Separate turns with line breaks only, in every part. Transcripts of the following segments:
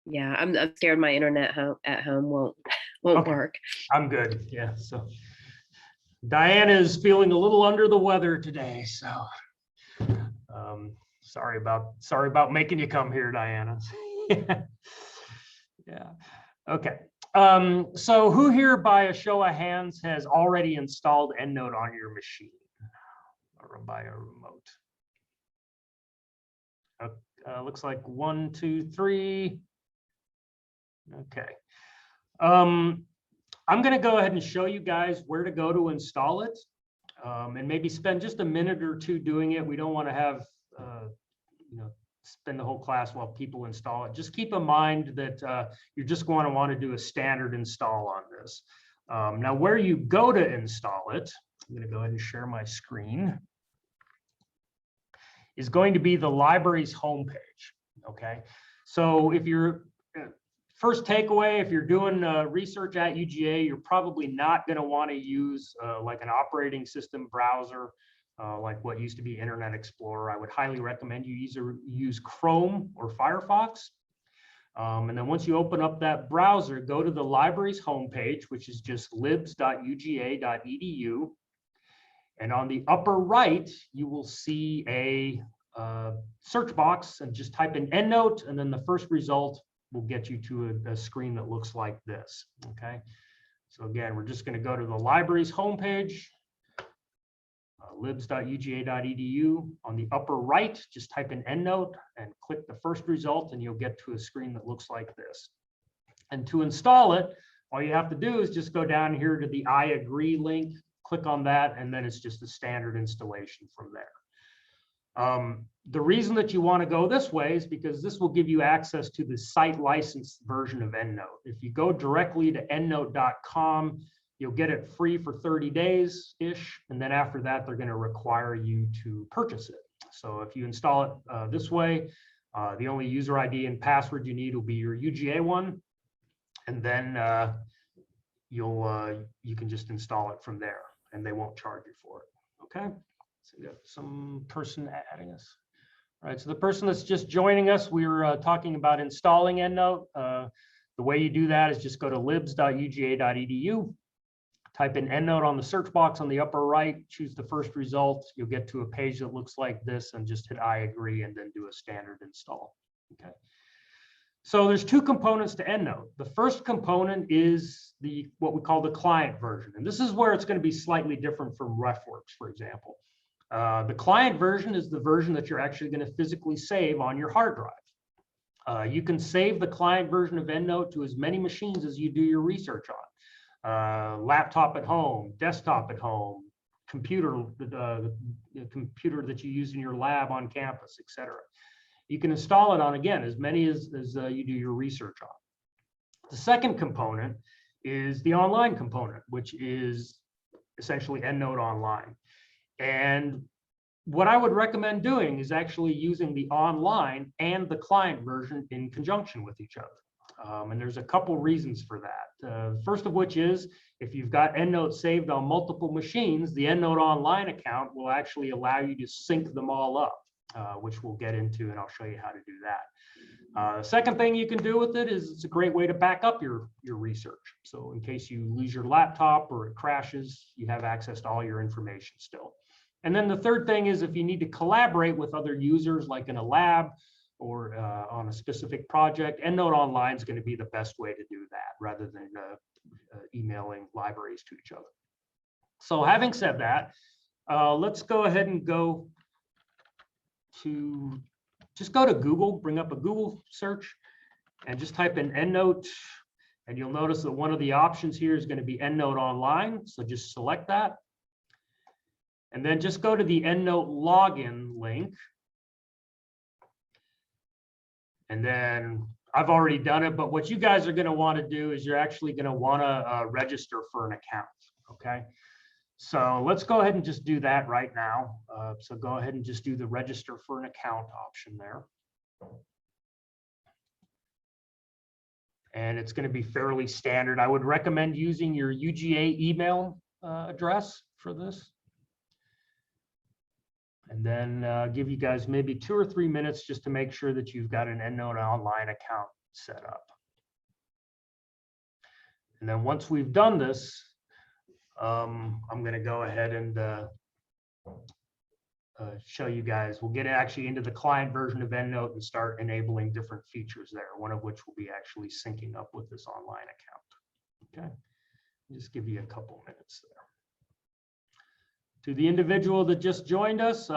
Yeah, I'm scared my internet at home won't work.
I'm good. Yeah. So Diana is feeling a little under the weather today, so sorry about making you come here, Diana. Yeah. Okay. So who here, by a show of hands, has already installed Endnote on your machine or by a remote? Looks like 1, 2, 3. Okay. I'm going to go ahead and show you guys where to go to install it, and maybe spend just a minute or two doing it. We don't want to have, spend the whole class while people install it. Just keep in mind that you're just going to want to do a standard install on this. Now, where you go to install it, I'm going to go ahead and share my screen, is going to be the library's homepage. Okay, so if you're first takeaway, if you're doing research at UGA, you're probably not going to want to use like an operating system browser like what used to be Internet Explorer. I would highly recommend you use Chrome or Firefox. And then once you open up that browser, go to the library's homepage, which is just libs.uga.edu. And on the upper right, you will see a search box, and just type in Endnote, and then the first result will get you to a screen that looks like this. Okay, so again, we're just going to go to the library's homepage, libs.uga.edu. On the upper right, just type in Endnote and click the first result, and you'll get to a screen that looks like this. And to install it, all you have to do is just go down here to the I agree link, click on that, and then it's just a standard installation from there. The reason that you want to go this way is because this will give you access to the site licensed version of Endnote. If you go directly to endnote.com, you'll get it free for 30 days-ish, and then after that, they're going to require you to purchase it. So if you install it this way, the only user ID and password you need will be your UGA one, and then you can just install it from there, and they won't charge you for it. Okay, so we got some person adding us. All right, so the person that's just joining us, we were talking about installing Endnote. The way you do that is just go to libs.uga.edu, type in Endnote on the search box on the upper right, choose the first result. You'll get to a page that looks like this, and just hit I agree and then do a standard install. Okay. So there's two components to Endnote. The first component is what we call the client version. And this is where it's going to be slightly different from RefWorks, for example. The client version is the version that you're actually going to physically save on your hard drive. You can save the client version of Endnote to as many machines as you do your research on. Laptop at home, desktop at home, computer, the computer that you use in your lab on campus, etc. You can install it on, again, as many as you do your research on. The second component is the online component, which is essentially Endnote Online. And what I would recommend doing is actually using the online and the client version in conjunction with each other. And there's a couple reasons for that. First of which is, if you've got Endnote saved on multiple machines, the Endnote Online account will actually allow you to sync them all up, which we'll get into, and I'll show you how to do that. The second thing you can do with it is it's a great way to back up your research. So in case you lose your laptop or it crashes, you have access to all your information still. And then the third thing is, if you need to collaborate with other users, like in a lab or on a specific project, Endnote Online is going to be the best way to do that, rather than emailing libraries to each other. So having said that, let's go ahead and go to Google, bring up a Google search, and just type in Endnote. And you'll notice that one of the options here is going to be Endnote Online. So just select that. And then just go to the Endnote login link. And then I've already done it, but what you guys are going to want to do is you're actually going to want to register for an account. Okay. So let's go ahead and just do that right now. So go ahead and just do the register for an account option there. And it's going to be fairly standard. I would recommend using your UGA email address for this. and then give you guys maybe 2 or 3 minutes just to make sure that you've got an Endnote Online account set up. And then once we've done this, I'm going to go ahead and show you guys. We'll get actually into the client version of Endnote and start enabling different features there, one of which will be actually syncing up with this online account. Okay, just give you a couple minutes there. To the individual that just joined us,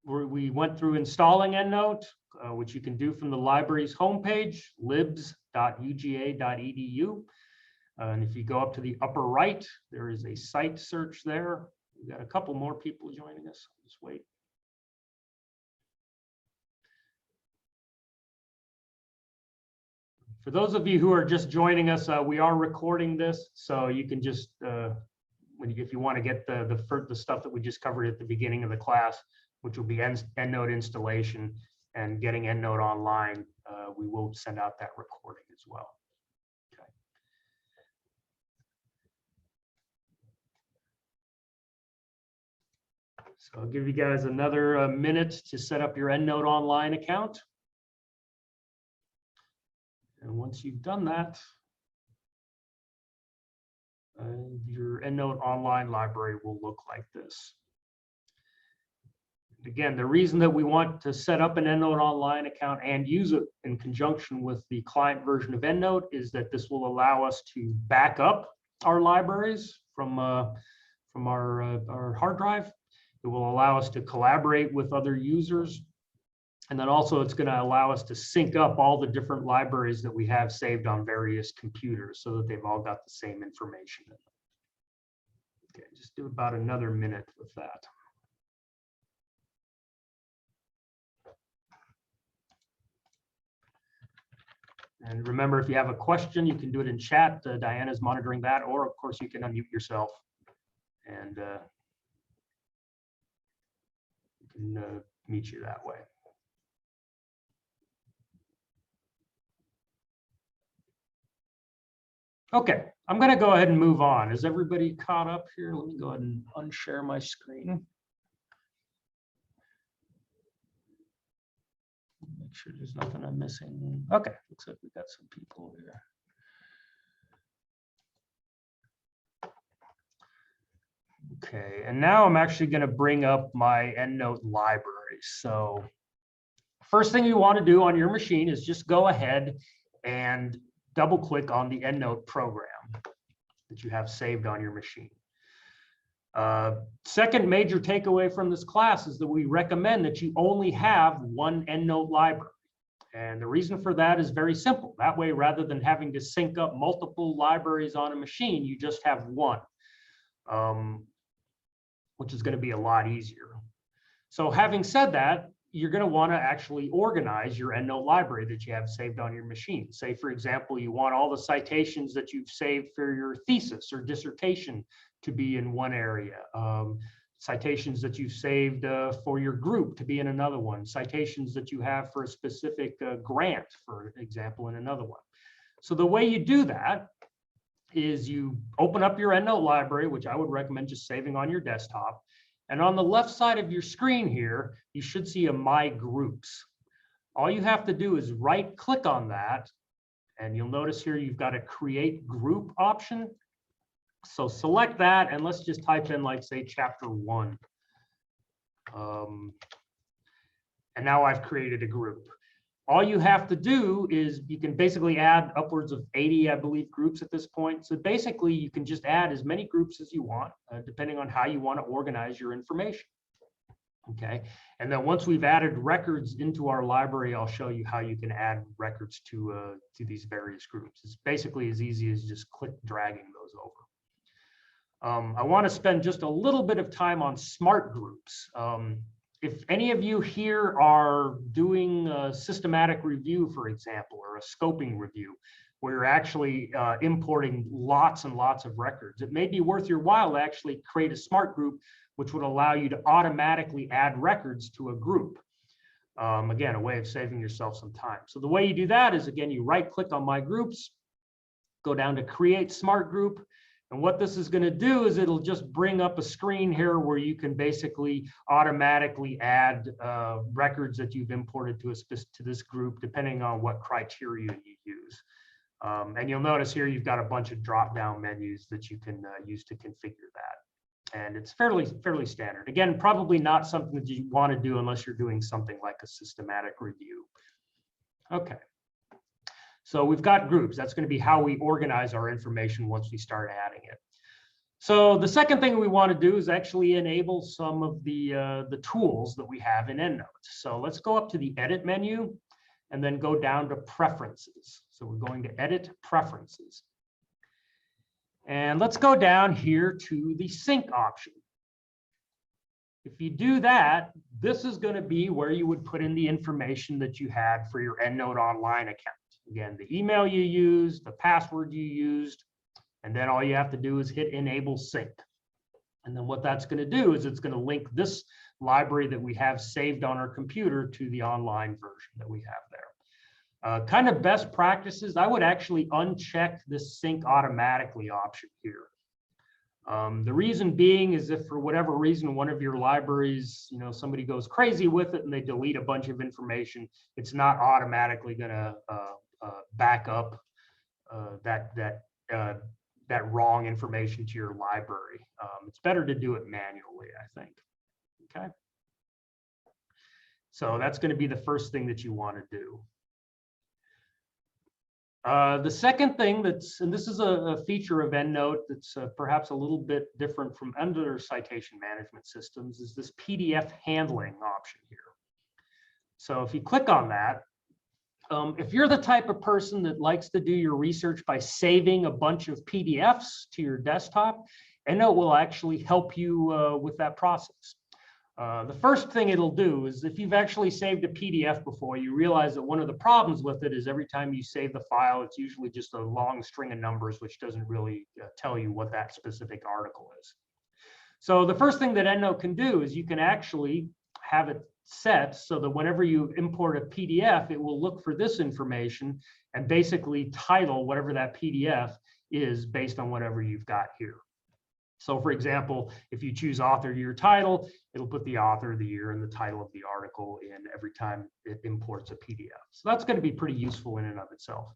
we went through installing Endnote, which you can do from the library's homepage, libs.uga.edu. And if you go up to the upper right, there is a site search there. We've got a couple more people joining us. Just wait. For those of you who are just joining us, we are recording this, so you can just, if you want to get the stuff that we just covered at the beginning of the class, which will be Endnote installation and getting Endnote online, we will send out that recording as well. So I'll give you guys another minute to set up your Endnote Online account. And once you've done that, your Endnote Online library will look like this. Again, the reason that we want to set up an Endnote Online account and use it in conjunction with the client version of Endnote is that this will allow us to back up our libraries from our hard drive. It will allow us to collaborate with other users. And then also it's going to allow us to sync up all the different libraries that we have saved on various computers so that they've all got the same information in them. Okay, just do about another minute with that. And remember, if you have a question, you can do it in chat. Diana's monitoring that, or of course you can unmute yourself and meet you that way. Okay, I'm going to go ahead and move on. Is everybody caught up here? Let me go ahead and unshare my screen. Make sure there's nothing I'm missing. Okay, looks like we got some people here. Okay, and now I'm actually going to bring up my Endnote library. So first thing you want to do on your machine is just go ahead and double click on the Endnote program that you have saved on your machine. Second major takeaway from this class is that we recommend that you only have one Endnote library. And the reason for that is very simple. That way, rather than having to sync up multiple libraries on a machine, you just have one, which is going to be a lot easier. So having said that, you're going to want to actually organize your Endnote library that you have saved on your machine. Say, for example, you want all the citations that you've saved for your thesis or dissertation to be in one area. Citations that you've saved for your group to be in another one. Citations that you have for a specific grant, for example, in another one. So the way you do that is you open up your Endnote library, which I would recommend just saving on your desktop. And on the left side of your screen here, you should see a My Groups. All you have to do is right click on that. And you'll notice here you've got a Create Group option. So select that and let's just type in, like, say, chapter 1. And now I've created a group. All you have to do is you can basically add upwards of 80, I believe, groups at this point. So basically you can just add as many groups as you want, depending on how you want to organize your information. Okay. And then once we've added records into our library, I'll show you how you can add records to these various groups. It's basically as easy as just dragging those over. I want to spend just a little bit of time on smart groups. If any of you here are doing a systematic review, for example, or a scoping review, where you're actually importing lots and lots of records, it may be worth your while to actually create a smart group, which would allow you to automatically add records to a group. Again, a way of saving yourself some time. So the way you do that is, again, you right click on My Groups, go down to Create Smart Group, And what this is going to do is it'll just bring up a screen here where you can basically automatically add records that you've imported to this group, depending on what criteria you use. And you'll notice here you've got a bunch of drop-down menus that you can use to configure that. And it's fairly standard. Again, probably not something that you want to do unless you're doing something like a systematic review. Okay. So we've got groups. That's going to be how we organize our information once we start adding it. So the second thing we want to do is actually enable some of the tools that we have in Endnote. So let's go up to the Edit menu and then go down to Preferences. So we're going to Edit Preferences. And let's go down here to the Sync option. If you do that, this is going to be where you would put in the information that you had for your Endnote Online account. Again, the email you used, the password you used, and then all you have to do is hit Enable Sync. And then what that's going to do is it's going to link this library that we have saved on our computer to the online version that we have there. Kind of best practices, I would actually uncheck this Sync Automatically option here. The reason being is if for whatever reason one of your libraries, somebody goes crazy with it and they delete a bunch of information, it's not automatically going to back up that wrong information to your library. It's better to do it manually, I think. Okay. So that's going to be the first thing that you want to do. The second thing and this is a feature of Endnote that's perhaps a little bit different from other citation management systems, is this PDF handling option here. So if you click on that, if you're the type of person that likes to do your research by saving a bunch of PDFs to your desktop, Endnote will actually help you with that process. The first thing it'll do is if you've actually saved a PDF before, you realize that one of the problems with it is every time you save the file, it's usually just a long string of numbers, which doesn't really tell you what that specific article is. So the first thing that Endnote can do is you can actually have it set so that whenever you import a PDF, it will look for this information and basically title whatever that PDF is based on whatever you've got here. So for example, if you choose author to your title, it'll put the author, the year, and the title of the article in every time it imports a PDF. So that's going to be pretty useful in and of itself.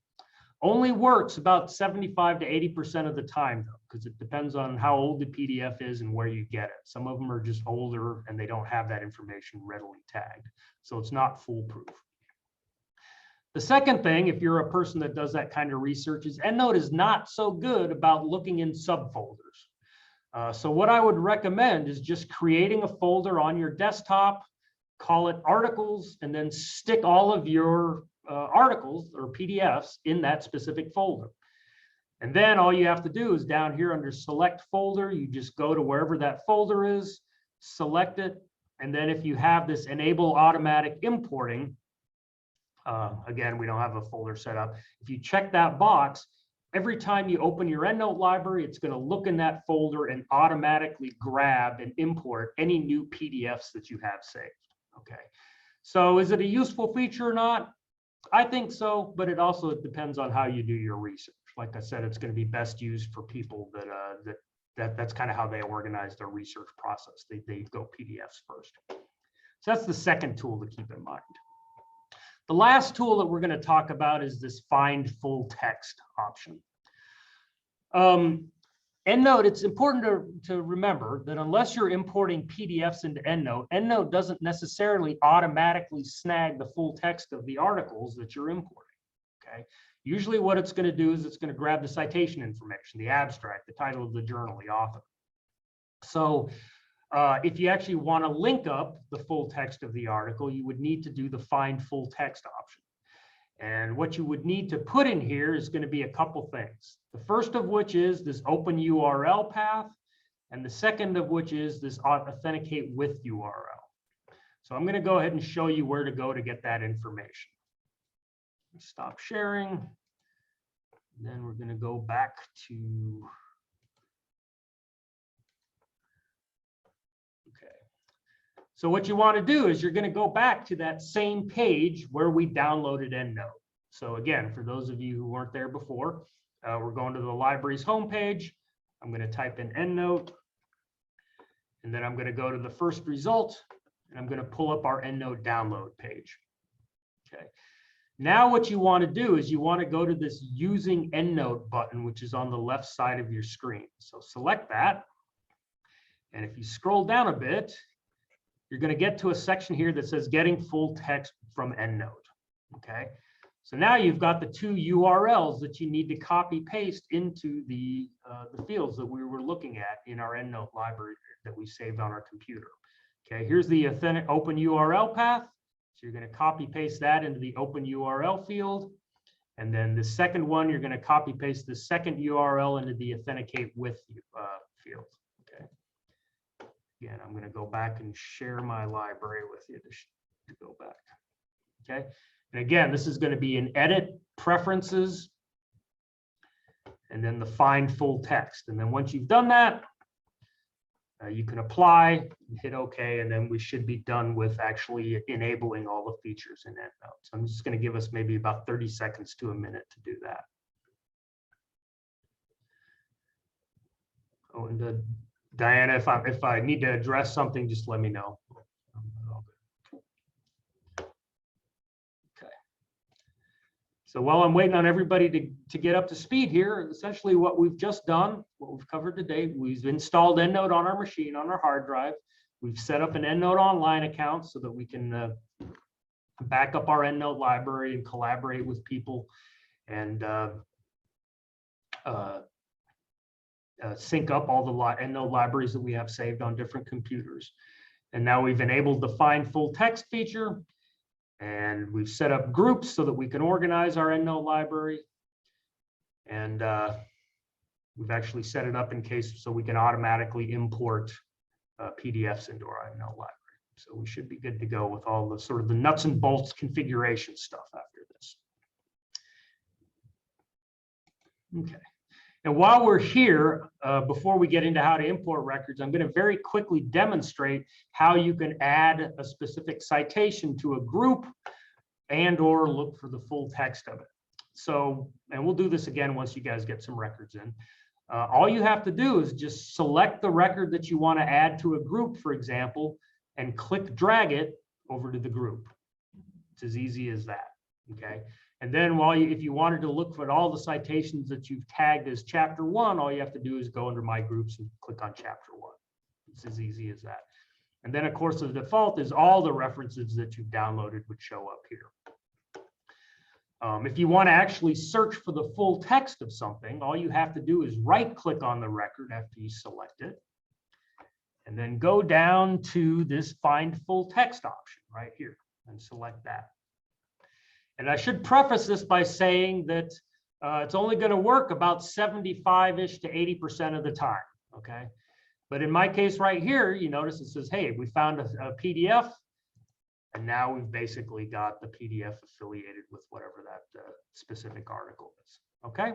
Only works about 75 to 80% of the time, though, because it depends on how old the PDF is and where you get it. Some of them are just older and they don't have that information readily tagged. So it's not foolproof. The second thing, if you're a person that does that kind of research, is Endnote is not so good about looking in subfolders. So what I would recommend is just creating a folder on your desktop, call it articles, and then stick all of your articles or PDFs in that specific folder. And then all you have to do is down here under select folder, you just go to wherever that folder is, select it. And then if you have this enable automatic importing, again, we don't have a folder set up. If you check that box, every time you open your Endnote library, it's going to look in that folder and automatically grab and import any new PDFs that you have saved. Okay. So is it a useful feature or not? I think so, but it also depends on how you do your research. Like I said, it's going to be best used for people that's kind of how they organize their research process. They go PDFs first. So that's the second tool to keep in mind. The last tool that we're going to talk about is this Find Full Text option. Endnote, it's important to remember that unless you're importing PDFs into Endnote, Endnote doesn't necessarily automatically snag the full text of the articles that you're importing. Okay. Usually what it's going to do is it's going to grab the citation information, the abstract, the title of the journal, the author. So if you actually want to link up the full text of the article, you would need to do the Find Full Text option. And what you would need to put in here is going to be a couple things. The first of which is this open URL path, and the second of which is this authenticate with URL. So I'm going to go ahead and show you where to go to get that information. Stop sharing. Then we're going to go back to So what you want to do is you're going to go back to that same page where we downloaded Endnote. So again, for those of you who weren't there before, we're going to the library's homepage. I'm going to type in Endnote, and then I'm going to go to the first result, and I'm going to pull up our Endnote download page. Okay. Now what you want to do is you want to go to this Using Endnote button, which is on the left side of your screen. So select that. And if you scroll down a bit, you're going to get to a section here that says Getting Full Text from Endnote. Okay. So now you've got the two URLs that you need to copy paste into the fields that we were looking at in our Endnote library that we saved on our computer. Okay. Here's the authentic open URL path. So you're going to copy paste that into the open URL field. And then the second one, you're going to copy paste the second URL into the authenticate with field. Okay. Again, I'm going to go back and share my library with you to go back. Okay. And again, this is going to be in Edit, Preferences, and then the Find Full Text. And then once you've done that, you can apply, hit OK, and then we should be done with actually enabling all the features in Endnote. So I'm just going to give us maybe about 30 seconds to a minute to do that. Oh, and Diana, if I need to address something, just let me know. Okay. So while I'm waiting on everybody to get up to speed here, essentially what we've just done, what we've covered today, we've installed Endnote on our machine, on our hard drive. We've set up an Endnote Online account so that we can back up our Endnote library and collaborate with people and sync up all the Endnote libraries that we have saved on different computers. And now we've enabled the Find Full Text feature, and we've set up groups so that we can organize our Endnote library. And we've actually set it up in case so we can automatically import PDFs into our Endnote library. So we should be good to go with all the sort of the nuts and bolts configuration stuff after this. Okay. And while we're here, before we get into how to import records, I'm going to very quickly demonstrate how you can add a specific citation to a group and or look for the full text of it. So, and we'll do this again once you guys get some records in. All you have to do is just select the record that you want to add to a group, for example, and drag it over to the group. It's as easy as that. Okay. And then if you wanted to look for all the citations that you've tagged as chapter 1, all you have to do is go under My Groups and click on chapter 1. It's as easy as that. And then, of course, the default is all the references that you've downloaded would show up here. If you want to actually search for the full text of something, all you have to do is right-click on the record after you select it, and then go down to this Find Full Text option right here and select that. And I should preface this by saying that it's only going to work about 75-ish to 80% of the time, okay? But in my case right here, you notice it says, hey, we found a PDF, and now we've basically got the PDF affiliated with whatever that specific article is, okay?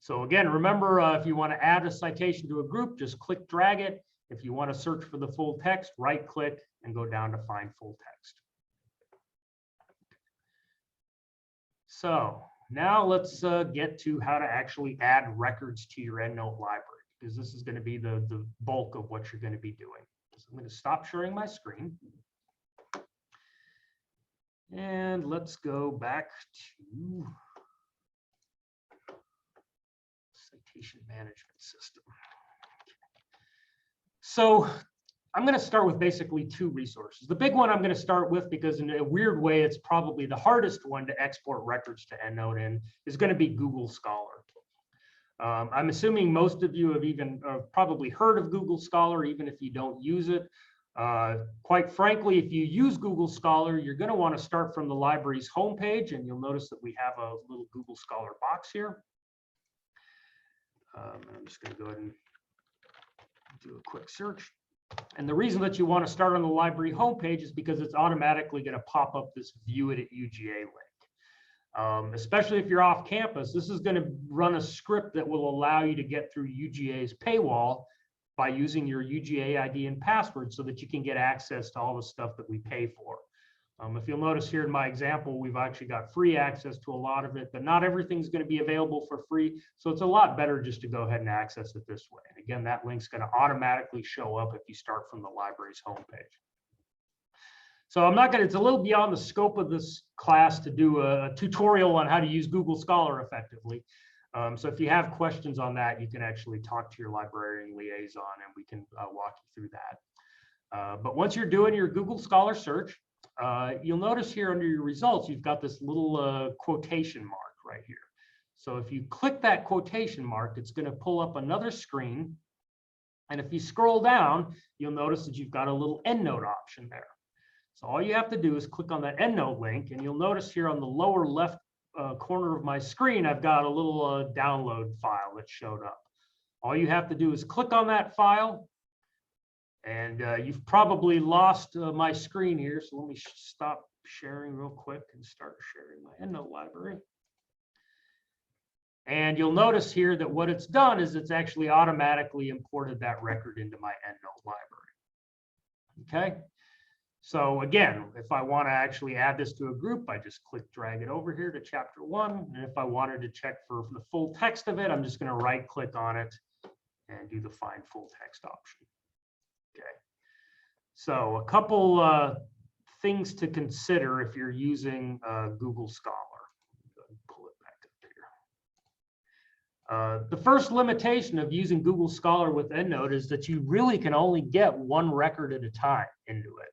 So again, remember, if you want to add a citation to a group, just drag it. If you want to search for the full text, right-click and go down to Find Full Text. So now let's get to how to actually add records to your Endnote library, because this is going to be the bulk of what you're going to be doing. So I'm going to stop sharing my screen. And let's go back to Citation Management System. So I'm going to start with basically two resources. The big one I'm going to start with, because in a weird way, it's probably the hardest one to export records to Endnote in, is going to be Google Scholar. I'm assuming most of you have even probably heard of Google Scholar, even if you don't use it. Quite frankly, if you use Google Scholar, you're going to want to start from the library's homepage, and you'll notice that we have a little Google Scholar box here. I'm just going to go ahead and do a quick search. And the reason that you want to start on the library homepage is because it's automatically going to pop up this View It at UGA link. Especially if you're off campus, this is going to run a script that will allow you to get through UGA's paywall by using your UGA ID and password so that you can get access to all the stuff that we pay for. If you'll notice here in my example, we've actually got free access to a lot of it, but not everything's going to be available for free. So it's a lot better just to go ahead and access it this way. And again, that link's going to automatically show up if you start from the library's homepage. So I'm not going to, it's a little beyond the scope of this class to do a tutorial on how to use Google Scholar effectively. So if you have questions on that, you can actually talk to your librarian liaison and we can walk you through that. But once you're doing your Google Scholar search, you'll notice here under your results, you've got this little quotation mark right here. So if you click that quotation mark, it's going to pull up another screen. And if you scroll down, you'll notice that you've got a little Endnote option there. So all you have to do is click on that Endnote link, and you'll notice here on the lower left corner of my screen, I've got a little download file that showed up. All you have to do is click on that file. And you've probably lost my screen here, so let me stop sharing real quick and start sharing my Endnote library. And you'll notice here that what it's done is it's actually automatically imported that record into my Endnote library. Okay, so again, if I want to actually add this to a group, I just click, drag it over here to chapter 1. And if I wanted to check for the full text of it, I'm just going to right click on it and do the find full text option. Okay, so a couple things to consider if you're using Google Scholar. Go ahead and pull it back up here. The first limitation of using Google Scholar with Endnote is that you really can only get one record at a time into it.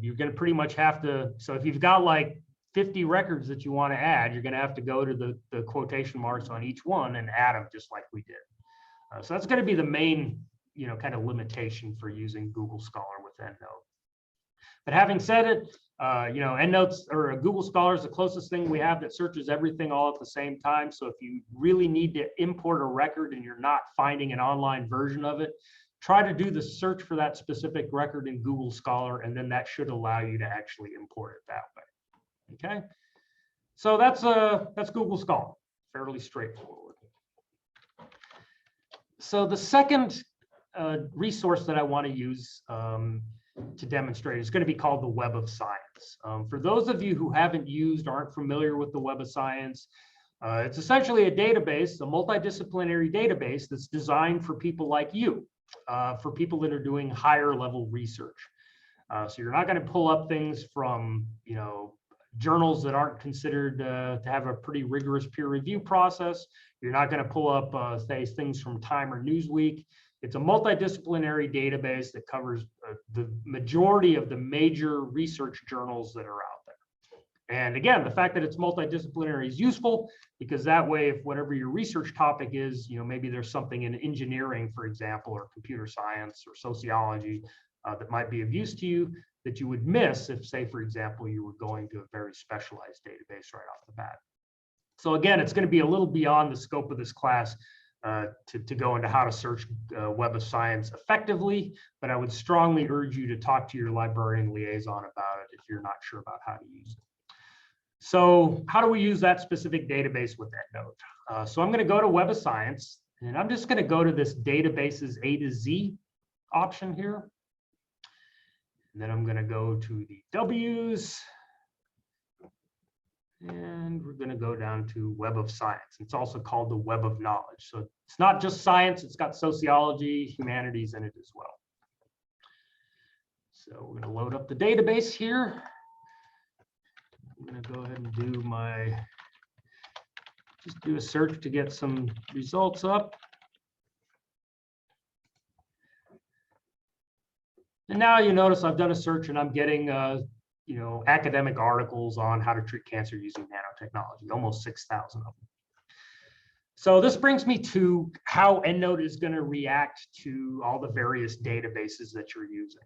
You're going to pretty much have to, so if you've got like 50 records that you want to add, you're going to have to go to the quotation marks on each one and add them just like we did. So that's going to be the main kind of limitation for using Google Scholar with Endnote. But having said it, Endnotes or Google Scholar is the closest thing we have that searches everything all at the same time. So if you really need to import a record and you're not finding an online version of it, try to do the search for that specific record in Google Scholar, and then that should allow you to actually import it that way. Okay, so that's Google Scholar, fairly straightforward. So the second resource that I want to use to demonstrate is going to be called the Web of Science. For those of you who haven't used, aren't familiar with the Web of Science, it's essentially a database, a multidisciplinary database that's designed for people like you, for people that are doing higher level research. So you're not going to pull up things from, journals that aren't considered to have a pretty rigorous peer review process. You're not going to pull up, say, things from Time or Newsweek. It's a multidisciplinary database that covers the majority of the major research journals that are out there. And again, the fact that it's multidisciplinary is useful because that way, if whatever your research topic is, maybe there's something in engineering, for example, or computer science or sociology that might be of use to you that you would miss if, say, for example, you were going to a very specialized database right off the bat. So again, it's going to be a little beyond the scope of this class to go into how to search Web of Science effectively, but I would strongly urge you to talk to your librarian liaison about it if you're not sure about how to use it. So how do we use that specific database with Endnote? So I'm going to go to Web of Science, and I'm just going to go to this databases A to Z option here. And then I'm going to go to the W's. And we're going to go down to Web of Science. It's also called the Web of Knowledge. So it's not just science, it's got sociology, humanities in it as well. So we're going to load up the database here. I'm going to go ahead and just do a search to get some results up. And now you notice I've done a search and I'm getting academic articles on how to treat cancer using nanotechnology, almost 6,000 of them. So this brings me to how Endnote is going to react to all the various databases that you're using.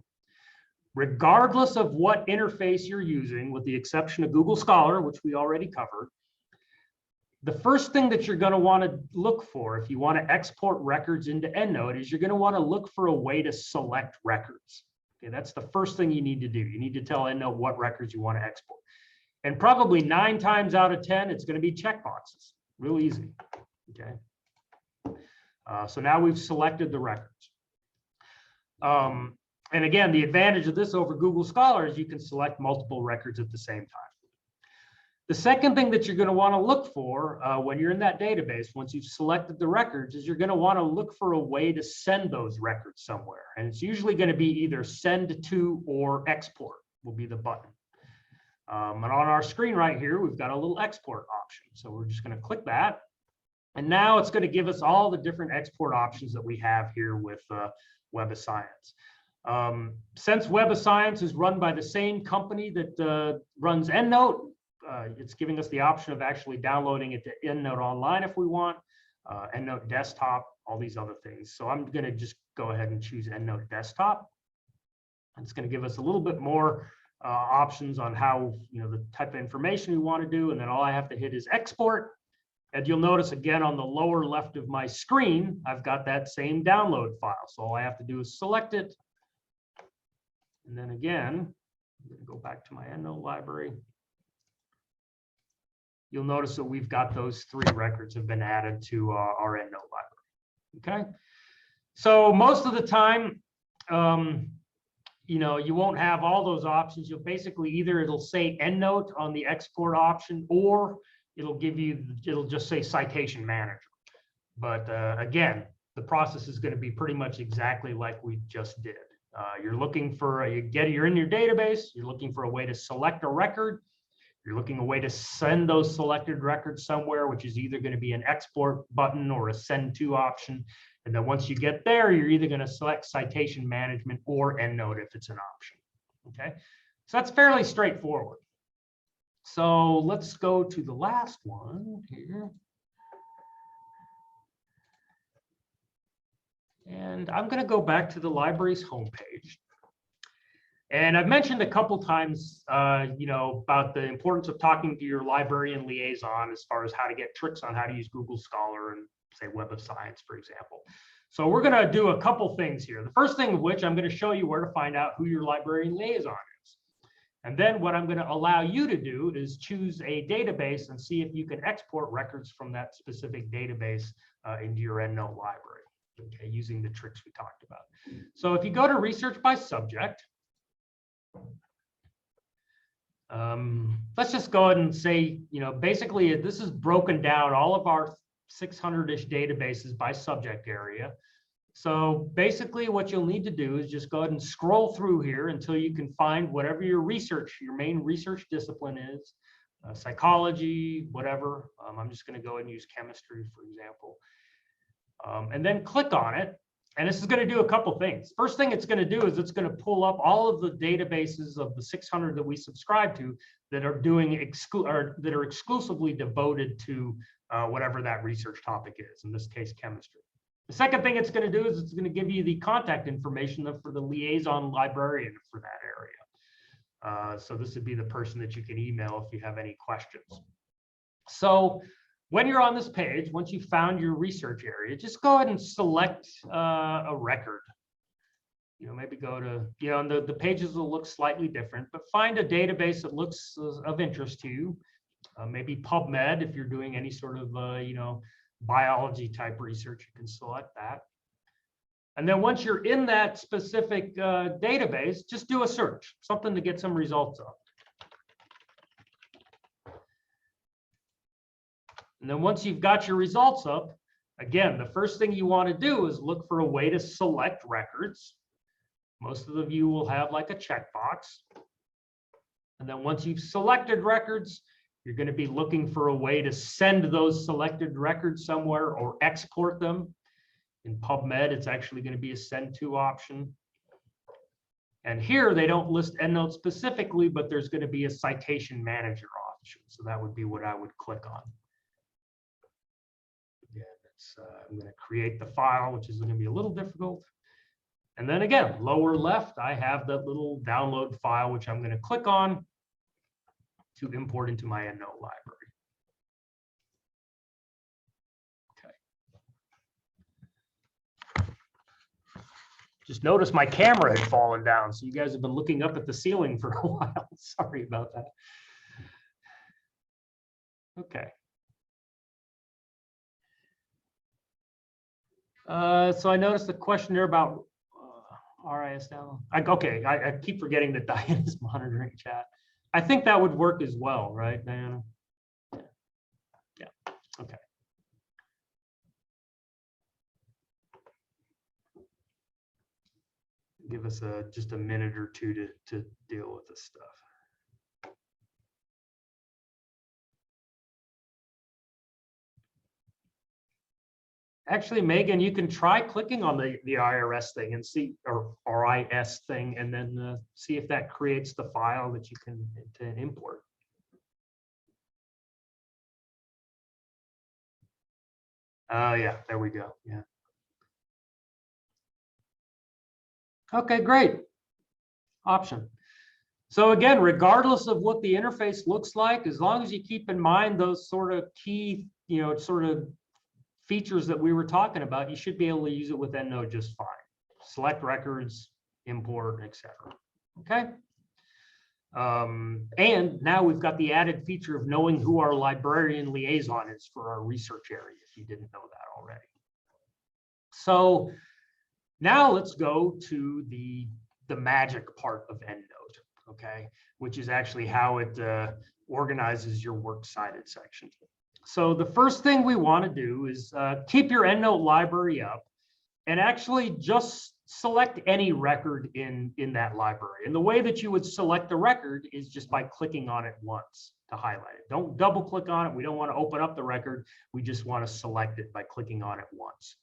Regardless of what interface you're using, with the exception of Google Scholar, which we already covered, the first thing that you're going to want to look for if you want to export records into Endnote is you're going to want to look for a way to select records. Okay, that's the first thing you need to do. You need to tell Endnote what records you want to export. And probably 9 times out of 10, it's going to be checkboxes. Real easy. Okay. So now we've selected the records. And again, the advantage of this over Google Scholar is you can select multiple records at the same time. The second thing that you're going to want to look for when you're in that database, once you've selected the records, is you're going to want to look for a way to send those records somewhere. And it's usually going to be either send to or export will be the button. And on our screen right here, we've got a little export option. So we're just going to click that. And now it's going to give us all the different export options that we have here with Web of Science. Since Web of Science is run by the same company that runs Endnote, it's giving us the option of actually downloading it to Endnote Online if we want, Endnote Desktop, all these other things. So I'm going to just go ahead and choose Endnote Desktop. And it's going to give us a little bit more options on how, the type of information we want to do. And then all I have to hit is export. And you'll notice again on the lower left of my screen, I've got that same download file. So all I have to do is select it. And then again, I'm going to go back to my Endnote library. You'll notice that we've got those 3 records have been added to our Endnote library. Okay. So most of the time, you won't have all those options. You'll basically either it'll say Endnote on the export option, or it'll just say Citation Manager. But again, the process is going to be pretty much exactly like we just did. You're looking for you're in your database. You're looking for a way to select a record. You're looking a way to send those selected records somewhere, which is either going to be an export button or a send to option. And then once you get there, you're either going to select citation management or Endnote if it's an option. Okay, so that's fairly straightforward. So let's go to the last one here. And I'm going to go back to the library's homepage. And I've mentioned a couple times, about the importance of talking to your librarian liaison as far as how to get tricks on how to use Google Scholar and say Web of Science, for example. So we're going to do a couple things here. The first thing of which I'm going to show you where to find out who your librarian liaison is. And then what I'm going to allow you to do is choose a database and see if you can export records from that specific database into your Endnote library, okay, using the tricks we talked about. So if you go to research by subject, let's just go ahead and say, basically this is broken down all of our 600-ish databases by subject area. So basically what you'll need to do is just go ahead and scroll through here until you can find whatever your main research discipline is, psychology, whatever. I'm just going to go ahead and use chemistry, for example, and then click on it. And this is going to do a couple things. First thing it's going to do is it's going to pull up all of the databases of the 600 that we subscribe to that are that are exclusively devoted to whatever that research topic is, in this case, chemistry. The second thing it's going to do is it's going to give you the contact information for the liaison librarian for that area. So this would be the person that you can email if you have any questions. So when you're on this page, once you've found your research area, just go ahead and select a record. Maybe go to, and the pages will look slightly different, but find a database that looks of interest to you. Maybe PubMed, if you're doing any sort of, biology type research, you can select that. And then once you're in that specific database, just do a search, something to get some results of. And then once you've got your results up, again, the first thing you want to do is look for a way to select records. Most of you will have like a checkbox. And then once you've selected records, you're going to be looking for a way to send those selected records somewhere or export them. In PubMed, it's actually going to be a send to option. And here they don't list Endnote specifically, but there's going to be a citation manager option. So that would be what I would click on. I'm going to create the file, which is going to be a little difficult. And then again, lower left, I have that little download file, which I'm going to click on to import into my Endnote library. Okay. Just notice my camera had fallen down, so you guys have been looking up at the ceiling for a while. Sorry about that. Okay. So I noticed the question there about RIS down. Okay, I keep forgetting that Diana's monitoring chat. I think that would work as well, right, Diana? Yeah. Okay. Give us just a minute or two to deal with this stuff. Actually, Megan, you can try clicking on the IRS thing and see, or RIS thing, and then see if that creates the file that you can import. Yeah, there we go. Yeah. Okay, great. Option. So again, regardless of what the interface looks like, as long as you keep in mind those sort of key, sort of features that we were talking about, you should be able to use it with Endnote just fine. Select records, import, etc. Okay. And now we've got the added feature of knowing who our librarian liaison is for our research area, if you didn't know that already. So now let's go to the magic part of Endnote, okay, which is actually how it organizes your works cited section. So the first thing we want to do is keep your Endnote library up and actually just select any record in that library. And the way that you would select a record is just by clicking on it once to highlight it. Don't double click on it. We don't want to open up the record. We just want to select it by clicking on it once.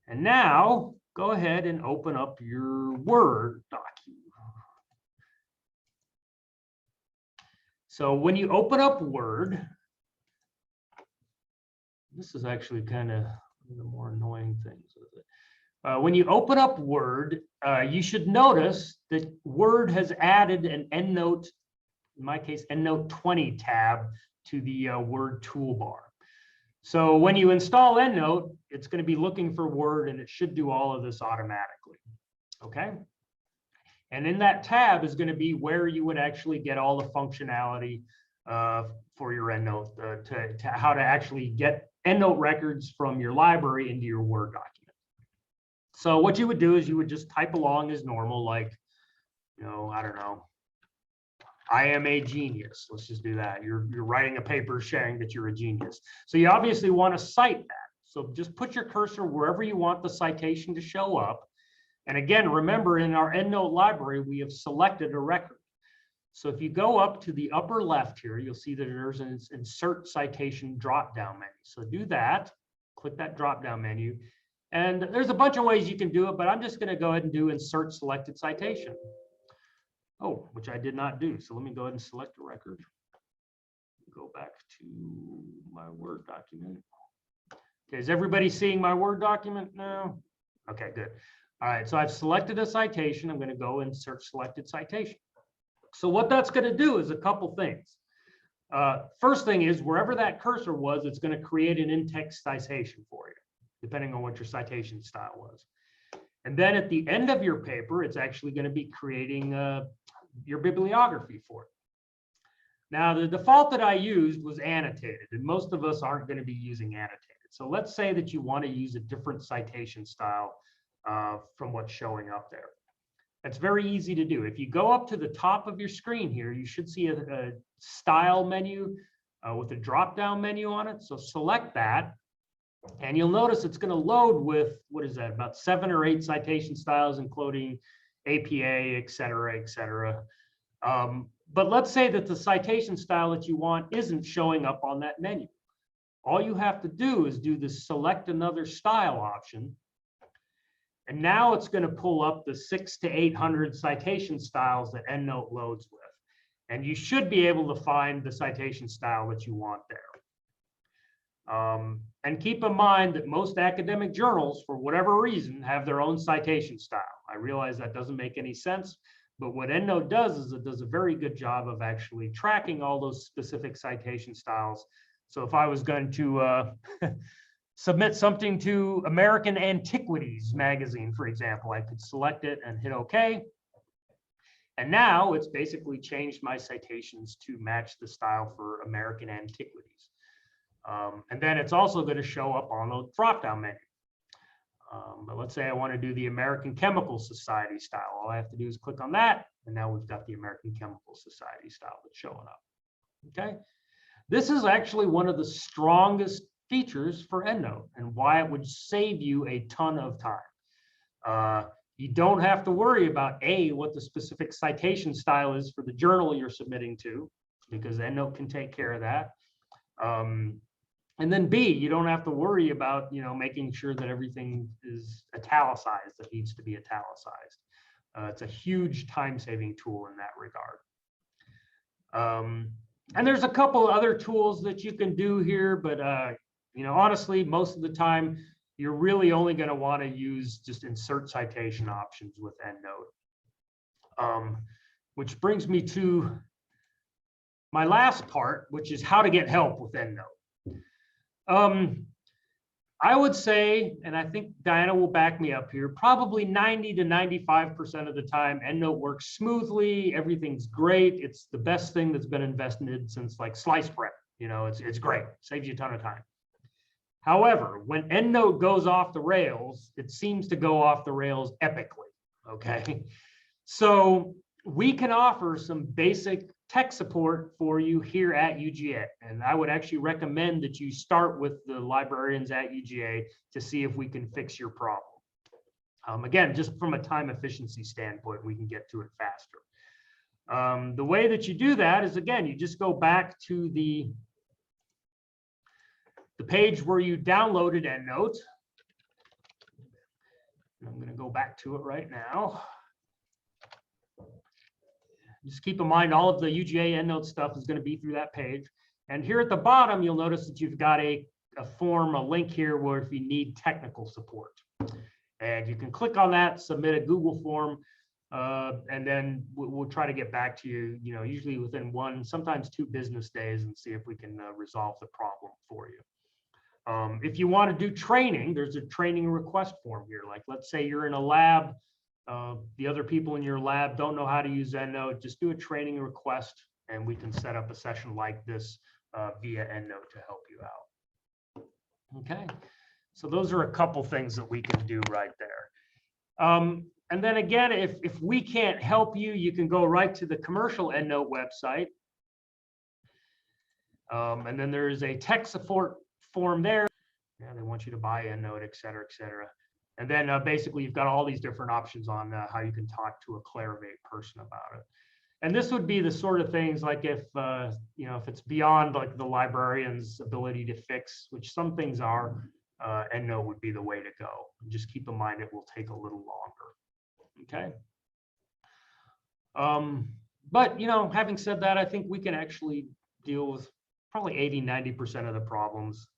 And now go ahead and open up your Word document. So when you open up Word, this is actually kind of one of the more annoying things with it. When you open up Word, you should notice that Word has added an Endnote, in my case, Endnote 20 tab to the Word toolbar. So when you install Endnote, it's going to be looking for Word, and it should do all of this automatically. Okay. And in that tab is going to be where you would actually get all the functionality for your Endnote, to how to actually get Endnote records from your library into your Word document. So what you would do is you would just type along as normal, like, I don't know, I am a genius. Let's just do that. You're writing a paper sharing that you're a genius. So you obviously want to cite that. So just put your cursor wherever you want the citation to show up. And again, remember, in our Endnote library, we have selected a record. So if you go up to the upper left here, you'll see that there's an insert citation drop-down menu. So do that, click that drop-down menu. And there's a bunch of ways you can do it, but I'm just going to go ahead and do insert selected citation. Oh, which I did not do. So let me go ahead and select a record. Go back to my Word document. Okay, is everybody seeing my Word document now? Okay, good. All right, so I've selected a citation. I'm going to go insert selected citation. So what that's going to do is a couple things. First thing is, wherever that cursor was, it's going to create an in-text citation for you, depending on what your citation style was. And then at the end of your paper, it's actually going to be creating your bibliography for it. Now, the default that I used was annotated, and most of us aren't going to be using annotated. So let's say that you want to use a different citation style from what's showing up there. That's very easy to do. If you go up to the top of your screen here, you should see a style menu with a drop-down menu on it. So select that, and you'll notice it's going to load with, what is that, about 7 or 8 citation styles, including APA, et cetera, et cetera. But let's say that the citation style that you want isn't showing up on that menu. All you have to do is do the select another style option. And now it's going to pull up the 600 to 800 citation styles that Endnote loads with. And you should be able to find the citation style that you want there. And keep in mind that most academic journals, for whatever reason, have their own citation style. I realize that doesn't make any sense, but what Endnote does is it does a very good job of actually tracking all those specific citation styles. So if I was going to submit something to American Antiquities magazine, for example, I could select it and hit OK. And now it's basically changed my citations to match the style for American Antiquities. And then it's also going to show up on the drop-down menu. But let's say I want to do the American Chemical Society style. All I have to do is click on that, and now we've got the American Chemical Society style that's showing up. Okay. This is actually one of the strongest features for Endnote and why it would save you a ton of time. You don't have to worry about what the specific citation style is for the journal you're submitting to, because Endnote can take care of that. And then B, you don't have to worry about, making sure that everything is italicized that needs to be italicized. It's a huge time-saving tool in that regard. And there's a couple other tools that you can do here, but honestly, most of the time, you're really only going to want to use just insert citation options with Endnote. Which brings me to my last part, which is how to get help with Endnote. I would say, and I think Diana will back me up here, probably 90 to 95% of the time, Endnote works smoothly. Everything's great. It's the best thing that's been invested since like sliced bread. It's great. Saves you a ton of time. However, when Endnote goes off the rails, it seems to go off the rails epically. Okay. So we can offer some basic tech support for you here at UGA. And I would actually recommend that you start with the librarians at UGA to see if we can fix your problem. Again, just from a time efficiency standpoint, we can get to it faster. The way that you do that is, again, you just go back to the page where you downloaded Endnote. I'm going to go back to it right now. Just keep in mind, all of the UGA Endnote stuff is going to be through that page. And here at the bottom, you'll notice that you've got a form, a link here where if you need technical support. And you can click on that, submit a Google form, and then we'll try to get back to you, usually within 1, sometimes 2 business days, and see if we can resolve the problem for you. If you want to do training, there's a training request form here. Like, let's say you're in a lab. The other people in your lab don't know how to use Endnote. Just do a training request, and we can set up a session like this via Endnote to help you out. Okay, so those are a couple things that we can do right there. And then again, if we can't help you, you can go right to the commercial Endnote website. And then there is a tech support form there. Yeah, they want you to buy Endnote, et cetera, et cetera. And then basically you've got all these different options on how you can talk to a Clarivate person about it. And this would be the sort of things like if it's beyond like the librarian's ability to fix, which some things are, Endnote would be the way to go. Just keep in mind it will take a little longer. Okay. But having said that, I think we can actually deal with probably 80–90% of the problems.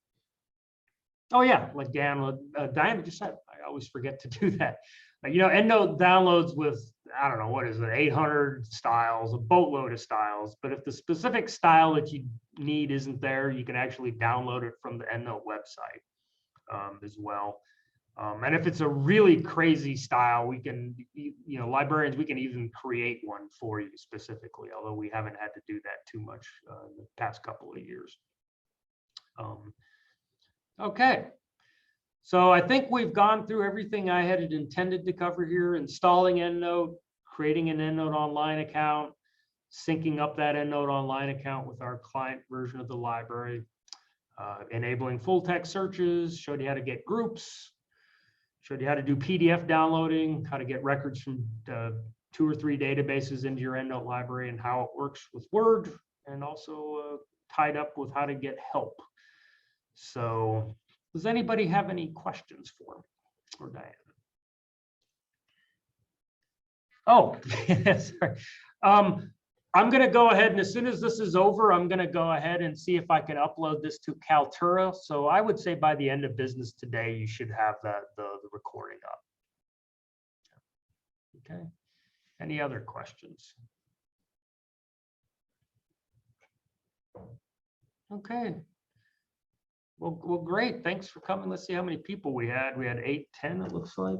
Oh yeah, like Diana just said, I always forget to do that. Endnote downloads with, I don't know, what is it, 800 styles, a boatload of styles. But if the specific style that you need isn't there, you can actually download it from the Endnote website as well. And if it's a really crazy style, we can, librarians, we can even create one for you specifically, although we haven't had to do that too much in the past couple of years. Okay, so I think we've gone through everything I had intended to cover here: installing Endnote, creating an Endnote Online account, syncing up that Endnote Online account with our client version of the library, enabling full text searches, showed you how to get groups, showed you how to do PDF downloading, how to get records from 2 or 3 databases into your Endnote library, and how it works with Word, and also tied up with how to get help. So does anybody have any questions for me or Diana? Oh, sorry. I'm going to go ahead, and as soon as this is over, I'm going to go ahead and see if I can upload this to Kaltura. So I would say by the end of business today, you should have the recording up. Okay. Any other questions? Okay. Well, great. Thanks for coming. Let's see how many people we had. We had 8, 10, it looks like.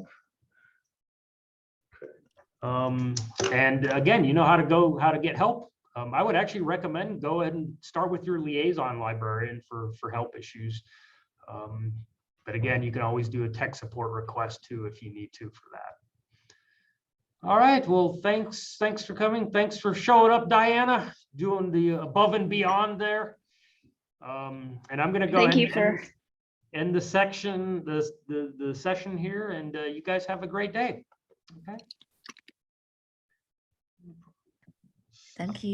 And again, you know how to get help. I would actually recommend go ahead and start with your liaison librarian for help issues. But again, you can always do a tech support request too if you need to for that. All right, well, thanks for coming. Thanks for showing up, Diana, doing the above and beyond there. And I'm gonna go
Thank
ahead
you
and
for,
end the section, the session here, and you guys have a great day. Okay.
Thank you.